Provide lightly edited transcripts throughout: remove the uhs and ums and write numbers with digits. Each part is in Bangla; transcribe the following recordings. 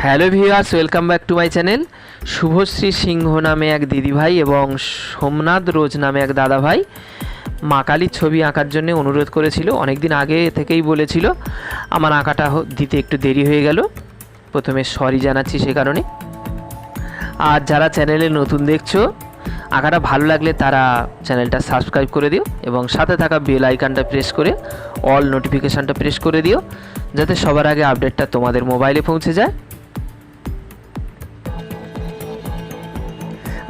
Hello viewers, welcome back to my channel. Subhashree Singha নামে এক দিদিভাই এবং সোমনাথ রোজ নামে এক দাদাভাই মা কালীর ছবি আঁকার জন্য অনুরোধ করেছিল। অনেক দিন আগে থেকেই বলেছিল। আমার আঁকাটা দিতে একটু দেরি হয়ে গেল, প্রথমে সরি জানাচ্ছি সে কারণে। আর যারা চ্যানেলে নতুন দেখছো, আঁকাটা ভালো লাগলে তারা চ্যানেলটা সাবস্ক্রাইব করে দিও এবং সাথে থাকা বেল আইকনটা প্রেস করে অল নোটিফিকেশানটা প্রেস করে দিও, যাতে সবার আগে আপডেটটা তোমাদের মোবাইলে পৌঁছে যায়।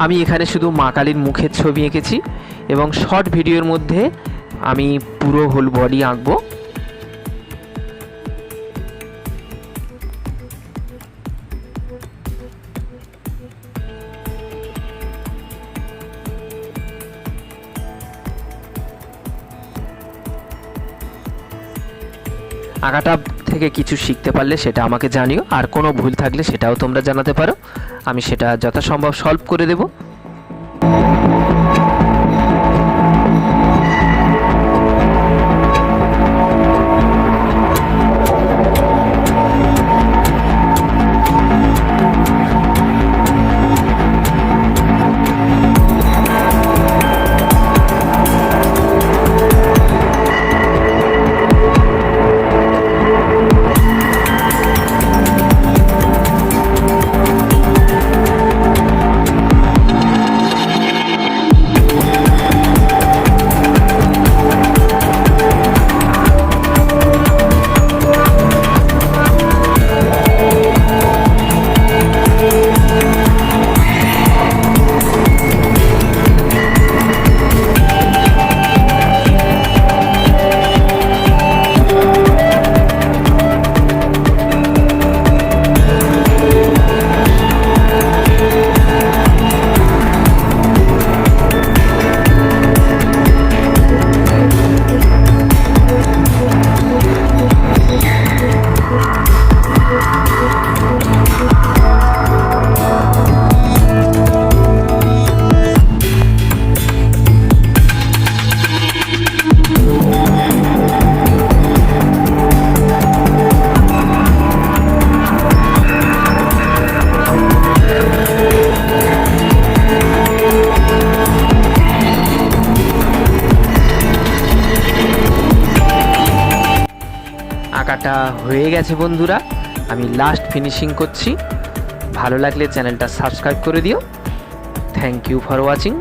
আমি এখানে শুধু মা কালীর মুখের ছবি এঁকেছি এবং শর্ট ভিডিওর মধ্যে আমি পুরো হোল বডি আঁকবো। আঁকাটা থেকে কিছু শিখতে পারলে সেটা আমাকে জানিও, আর কোনো ভুল থাকলে সেটাও তোমরা জানাতে পারো, আমি সেটা যথাসম্ভব সলভ করে দেব। আঁকাটা হয়ে গেছে বন্ধুরা, আমি লাস্ট ফিনিশিং করছি। ভালো লাগলে চ্যানেলটা সাবস্ক্রাইব করে দিও। Thank you for watching.